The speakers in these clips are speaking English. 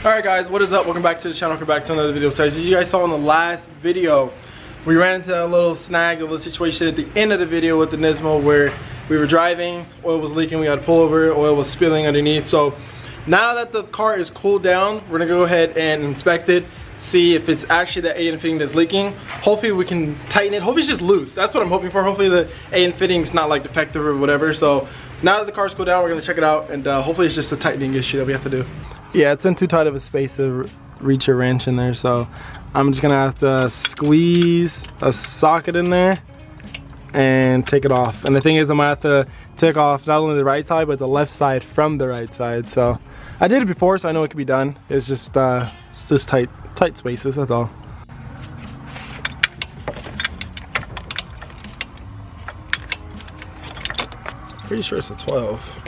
Alright guys, what is up? Welcome back to the channel, welcome back to another video. So as you guys saw in the last video, we ran into a little snag, a little situation at the end of the video with the Nismo where we were driving, oil was leaking, we had to pull over, oil was spilling underneath. So now that the car is cooled down, we're gonna go ahead and inspect it, see if it's actually the A-end fitting that's leaking. Hopefully we can tighten it. Hopefully it's just loose. That's what I'm hoping for. Hopefully the A-end fitting's not like defective or whatever. So now that the car's cooled down, we're gonna check it out, and hopefully it's just a tightening issue that we have to do. Yeah, it's in too tight of a space to reach a wrench in there, so I'm just gonna have to squeeze a socket in there and take it off. And the thing is, I'm gonna have to take off not only the right side but the left side from the right side. So I did it before, so I know it can be done. It's just tight spaces, that's all. Pretty sure it's a 12.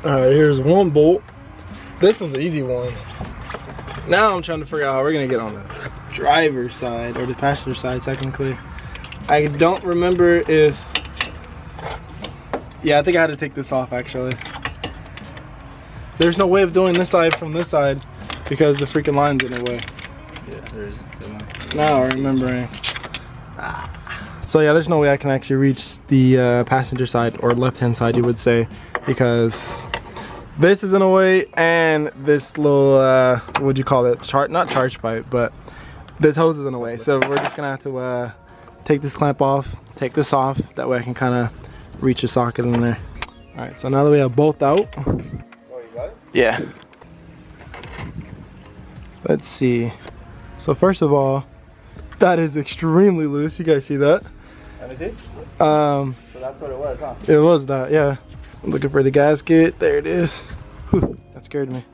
Alright, here's one bolt. This was the easy one. Now I'm trying to figure out how we're gonna get on the driver's side, or the passenger side technically. I don't remember if... Yeah, I think I had to take this off actually. There's no way of doing this side from this side because the freaking line's in the way. Yeah, there isn't. Now I'm remembering. So yeah, there's no way I can actually reach the passenger side, or left-hand side you would say, because this is in a way, and this little what'd you call it, not charge pipe, but this hose is in a way. So we're just gonna have to take this clamp off, take this off, that way I can kind of reach a socket in there. All right, so now that we have both out, Oh, you got it? yeah, let's see. So first of all, that is extremely loose. You guys see that? Let me see. So that's what it was, huh? It was that, yeah. I'm looking for the gasket. There it is. Whew, that scared me.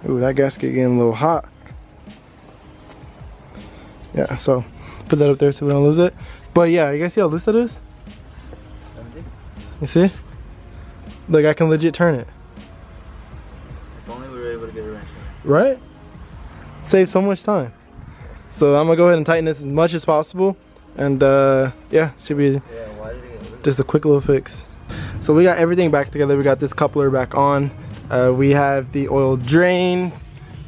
Ooh, that gasket getting a little hot. Yeah, so put that up there so we don't lose it. But yeah, you guys see how loose that is? Let me see. You see? Look, I can legit turn it. If only we were able to get a wrench. Right? Save so much time. So I'm gonna go ahead and tighten this as much as possible. And yeah, should be Why did it get just a quick little fix. So we got everything back together. We got this coupler back on. We have the oil drain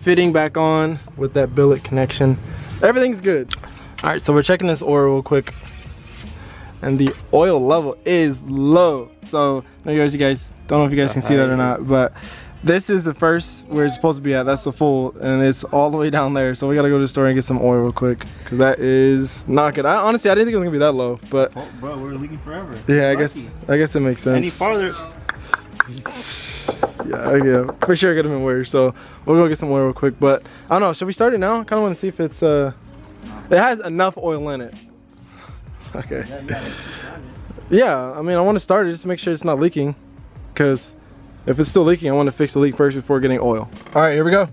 fitting back on with that billet connection. Everything's good. All right, so we're checking this oil real quick, and the oil level is low. So you guys don't know if you guys can see that or not, but this is the first where it's supposed to be at. That's the full, and it's all the way down there. So we gotta go to the store and get some oil real quick, because that is not good. Honestly, I didn't think it was gonna be that low, but oh, bro, we're leaking forever. yeah, I guess it makes sense. Any farther? Yeah, for sure it could have been worse. So we'll go get some oil real quick. But I don't know, should we start it now? I kind of want to see if it's it has enough oil in it. Okay. Yeah, I mean, I want to start it just to make sure it's not leaking, because if it's still leaking, I want to fix the leak first before getting oil. All right, here we go.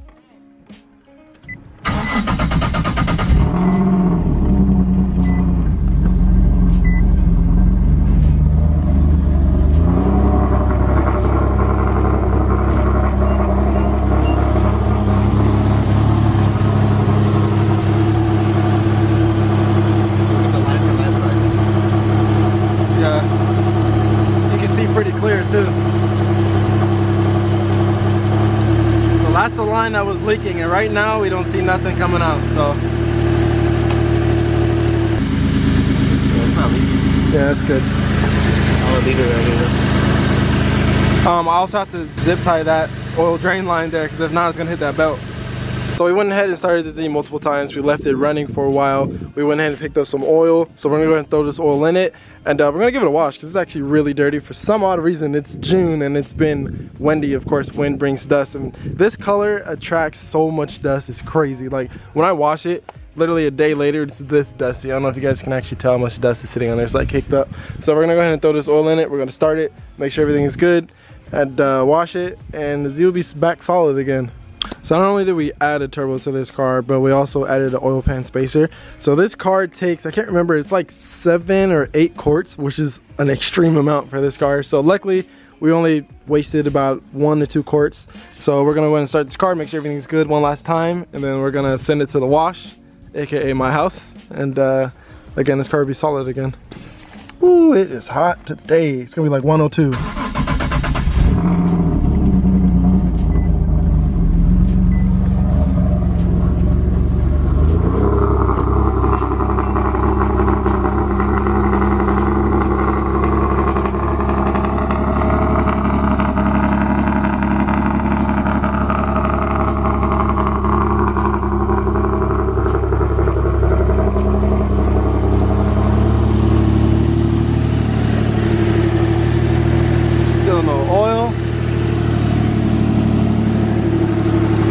Yeah, you can see pretty clear too. That's the line that was leaking, and right now we don't see nothing coming out. So It's not leaking. yeah, that's good. I'll leave it right here. I also have to zip tie that oil drain line there, because if not, it's gonna hit that belt. So we went ahead and started the Z multiple times. We left it running for a while. We went ahead and picked up some oil. So we're gonna go ahead and throw this oil in it, and we're gonna give it a wash, because it's actually really dirty. For some odd reason, it's June and it's been windy. Of course, wind brings dust, and this color attracts so much dust. It's crazy. Like when I wash it, literally a day later, it's this dusty. I don't know if you guys can actually tell how much dust is sitting on there. It's like caked up. So we're gonna go ahead and throw this oil in it. We're gonna start it, make sure everything is good, and wash it, and the Z will be back solid again. So not only did we add a turbo to this car, but we also added an oil pan spacer. So this car takes, I can't remember, it's like 7 or 8 quarts, which is an extreme amount for this car. So luckily we only wasted about 1 to 2 quarts. So we're gonna go ahead and start this car, make sure everything's good one last time, and then we're gonna send it to the wash, aka my house. And again, this car will be solid again. Ooh, it is hot today. It's gonna be like 102.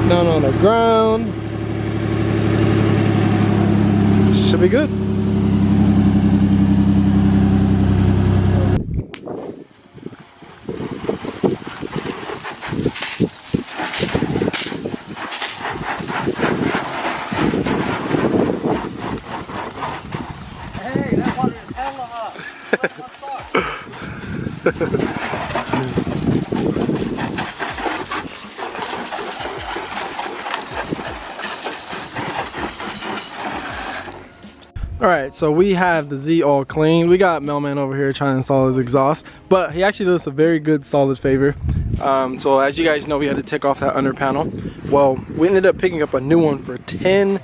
Down on the ground. Should be good. Hey, that water is hella hot. Alright, so we have the Z all clean. We got Mailman over here trying to install his exhaust, but he actually did us a very good solid favor. So as you guys know, we had to take off that under panel. Well, we ended up picking up a new one for $10.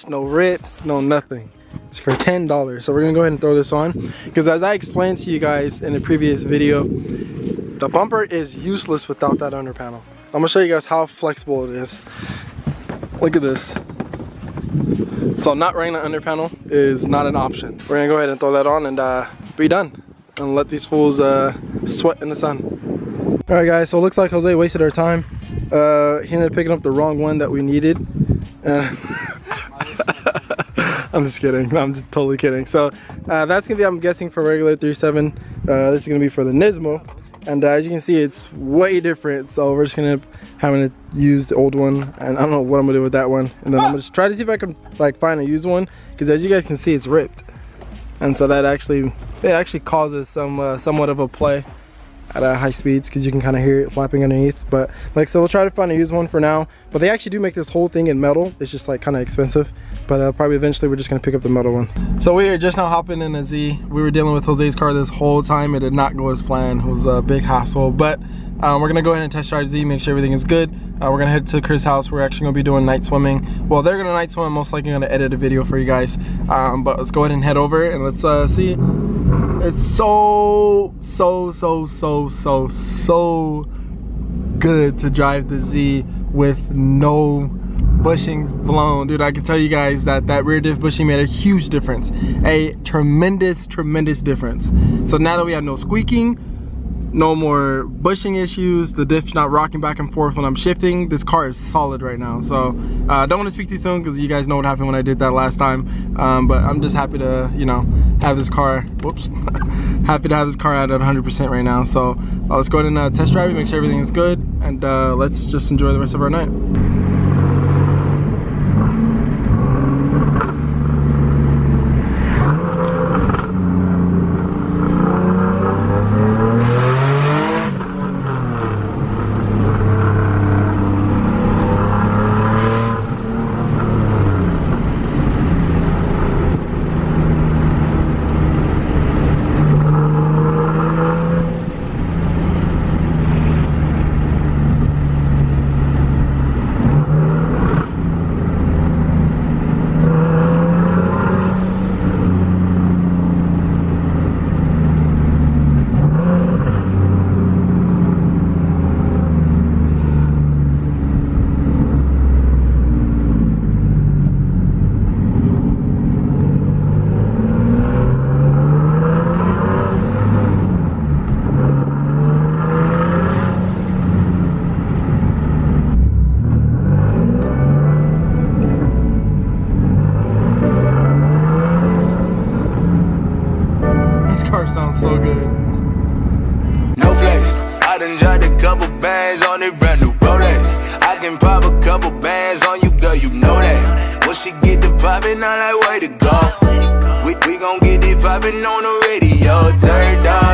No rips, no nothing. It's for $10. So we're gonna go ahead and throw this on, because as I explained to you guys in the previous video, the bumper is useless without that under panel. I'm gonna show you guys how flexible it is. Look at this. So not running the under panel is not an option. We're gonna go ahead and throw that on and be done and let these fools sweat in the sun. All right guys, so it looks like Jose wasted our time. He ended up picking up the wrong one that we needed. I'm just kidding. I'm just totally kidding. So that's gonna be, I'm guessing, for regular 3.7. This is gonna be for the Nismo. And as you can see, it's way different. So we're just gonna having to use the old one, and I don't know what I'm gonna do with that one. And then I'm gonna just try to see if I can like find a used one, because as you guys can see, it's ripped. And so that actually causes some somewhat of a play at high speeds, because you can kind of hear it flapping underneath. But like, so we'll try to find a used one for now. But they actually do make this whole thing in metal. It's just like kind of expensive, but probably eventually we're just gonna pick up the metal one. So we are just now hopping in a Z. We were dealing with Jose's car this whole time. It did not go as planned. It was a big hassle, but we're gonna go ahead and test drive Z, make sure everything is good. We're gonna head to Chris' house. We're actually gonna be doing night swimming. Well, they're gonna night swim. I'm most likely gonna edit a video for you guys. But let's go ahead and head over and let's see. It's so good to drive the Z with no bushings blown. Dude, I can tell you guys that that rear diff bushing made a huge difference. A tremendous difference. So now that we have no squeaking, no more bushing issues, the diff's not rocking back and forth when I'm shifting, this car is solid right now. So don't want to speak too soon, because you guys know what happened when I did that last time. But I'm just happy to, you know, have this car, whoops, happy to have this car at 100% right now. So let's go ahead and test drive it, make sure everything is good, and let's just enjoy the rest of our night. Sounds so good. No flex, I done dropped a couple bands on it, brand new Rolex. I can pop a couple bands on you, girl, you know that. When she get the poppin', I'm like, way to go. We gon' get it poppin' on the radio, turned on.